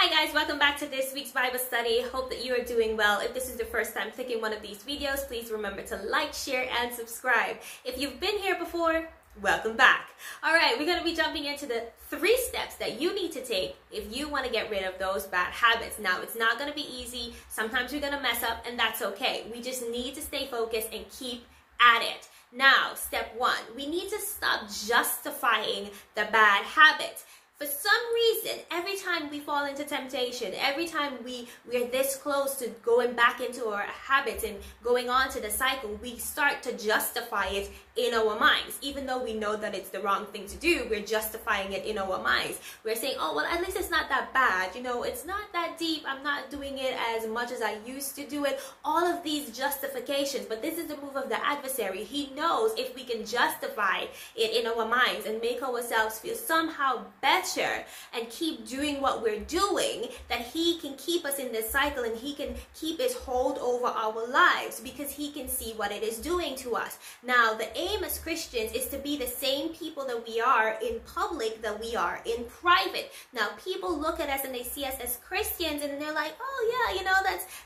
Hi guys, welcome back to this week's Bible study. Hope that you are doing well. If this is the first time clicking one of these videos, please remember to like, share, and subscribe. If you've been here before, welcome back. Alright, we're going to be jumping into the 3 steps that you need to take if you want to get rid of those bad habits. Now, it's not going to be easy. Sometimes we're going to mess up, and that's okay. We just need to stay focused and keep at it. Now, step 1, we need to stop justifying the bad habits. For some reason, every time we fall into temptation, every time we're this close to going back into our habits and going on to the cycle, we start to justify it in our minds. Even though we know that it's the wrong thing to do, we're justifying it in our minds. We're saying, oh, well, at least it's not that bad. You know, it's not that deep. I'm not doing it as much as I used to do it. All of these justifications. But this is the move of the adversary. He knows if we can justify it in our minds and make ourselves feel somehow better and keep doing what we're doing, that he can keep us in this cycle and he can keep his hold over our lives because he can see what it is doing to us. Now, the aim as Christians is to be the same people that we are in public that we are in private. Now, people look at us and they see us as Christians and they're like, oh yeah, you know,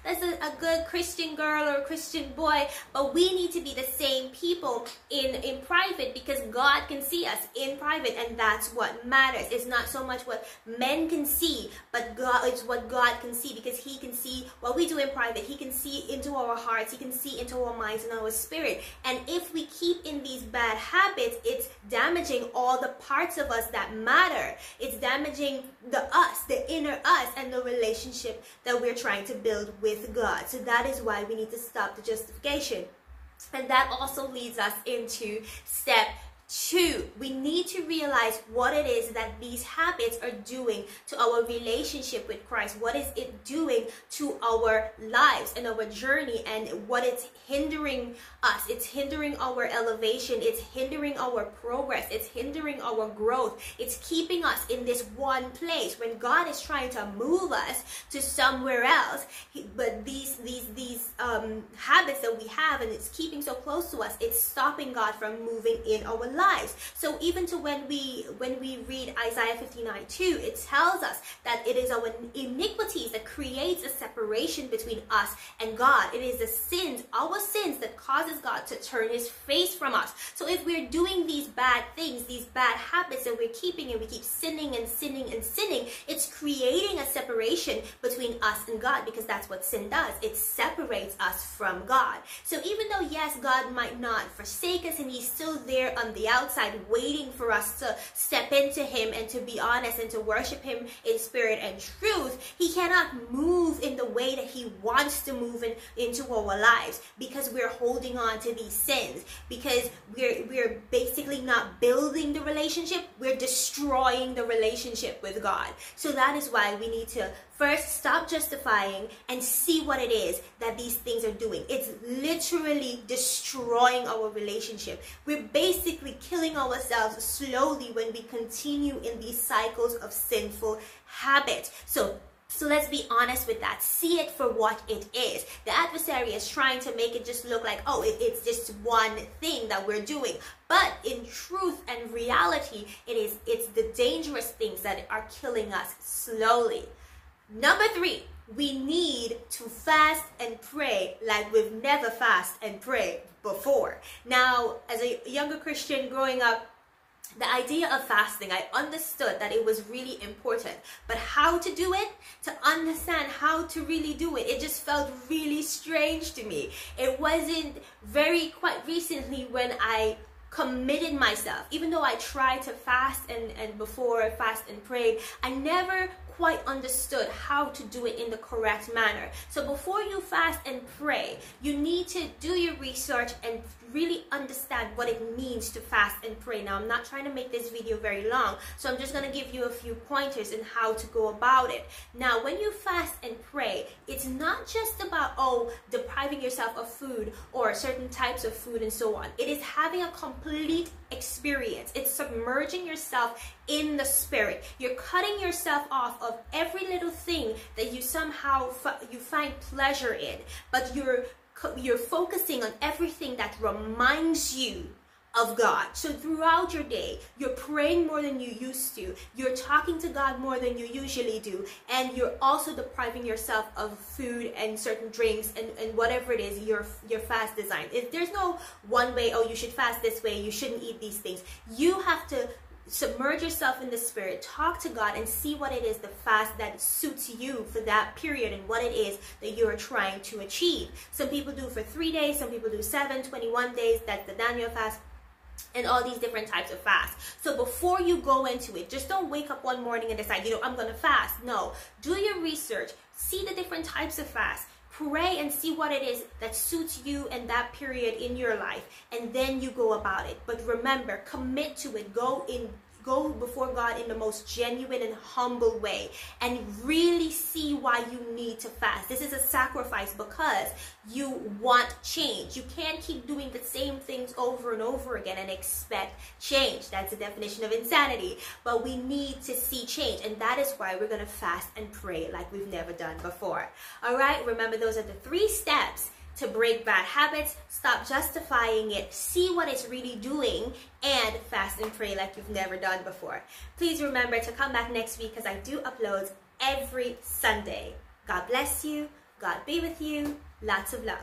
that's a good Christian girl or Christian boy, but we need to be the same people in private because God can see us in private, and that's what matters. It's not so much what men can see, but God, it's what God can see, because he can see what we do in private. He can see into our hearts. He can see into our minds and our spirit. And if we keep in these bad habits, it's damaging all the parts of us that matter. It's damaging the us, the inner us, and the relationship that we're trying to build with God. So that is why we need to stop the justification. And that also leads us into step 2, we need to realize what it is that these habits are doing to our relationship with Christ. What is it doing to our lives and our journey, and what it's hindering us. It's hindering our elevation. It's hindering our progress. It's hindering our growth. It's keeping us in this one place when God is trying to move us to somewhere else. But these habits that we have, and it's keeping so close to us, it's stopping God from moving in our lives. So even to when we read Isaiah 59:2, it tells us that it is our iniquities that creates a separation between us and God. It is the sins, our sins, that causes God to turn his face from us. So if we're doing these bad things, these bad habits that we're keeping, and we keep sinning and sinning and sinning, it's creating a separation between us and God, because that's what sin does. It separates us from God. So even though, yes, God might not forsake us, and he's still there on the outside waiting for us to step into him and to be honest and to worship him in spirit and truth, he cannot move in the way that he wants to move into our lives, because we're holding on to these sins, because we're basically not building the relationship, we're destroying the relationship with God. So that is why we need to first stop justifying and see what it is that these things are doing. It's literally destroying our relationship. We're basically killing ourselves slowly when we continue in these cycles of sinful habits. So let's be honest with that. See it for what it is. The adversary is trying to make it just look like, oh, it's just one thing that we're doing. But in truth and reality, it's the dangerous things that are killing us slowly. Number 3, we need to fast and pray like we've never fasted and prayed before. Now, as a younger Christian growing up, the idea of fasting, I understood that it was really important. But how to do it, to understand how to really do it, it just felt really strange to me. It wasn't quite recently when I committed myself. Even though I tried to fast and before I fast and prayed, I never quite understood how to do it in the correct manner. So before you fast and pray, you need to do your research and really understand what it means to fast and pray. Now, I'm not trying to make this video very long, so I'm just going to give you a few pointers in how to go about it. Now, when you fast and pray, it's not just about, depriving yourself of food or certain types of food and so on. It is having a complete experience. It's submerging yourself in the spirit. You're cutting yourself off of every little thing that you somehow you find pleasure in, but you're focusing on everything that reminds you of God. So throughout your day, you're praying more than you used to, you're talking to God more than you usually do, and you're also depriving yourself of food and certain drinks and whatever it is your fast designed. There's no one way, oh, you should fast this way, you shouldn't eat these things. You have to submerge yourself in the Spirit, talk to God, and see what it is the fast that suits you for that period and what it is that you're trying to achieve. Some people do for 3 days, some people do 7, 21 days, that's the Daniel fast, and all these different types of fasts. So before you go into it, just don't wake up one morning and decide, you know, I'm going to fast. No, do your research, see the different types of fasts, pray and see what it is that suits you and that period in your life, and then you go about it. But remember, commit to it. Go before God in the most genuine and humble way, and really see why you need to fast. This is a sacrifice because you want change. You can't keep doing the same things over and over again and expect change. That's the definition of insanity. But we need to see change, and that is why we're going to fast and pray like we've never done before. All right, remember, those are the 3 steps to break bad habits. Stop justifying it, see what it's really doing, and fast and pray like you've never done before. Please remember to come back next week, because I do uploads every Sunday. God bless you. God be with you. Lots of love.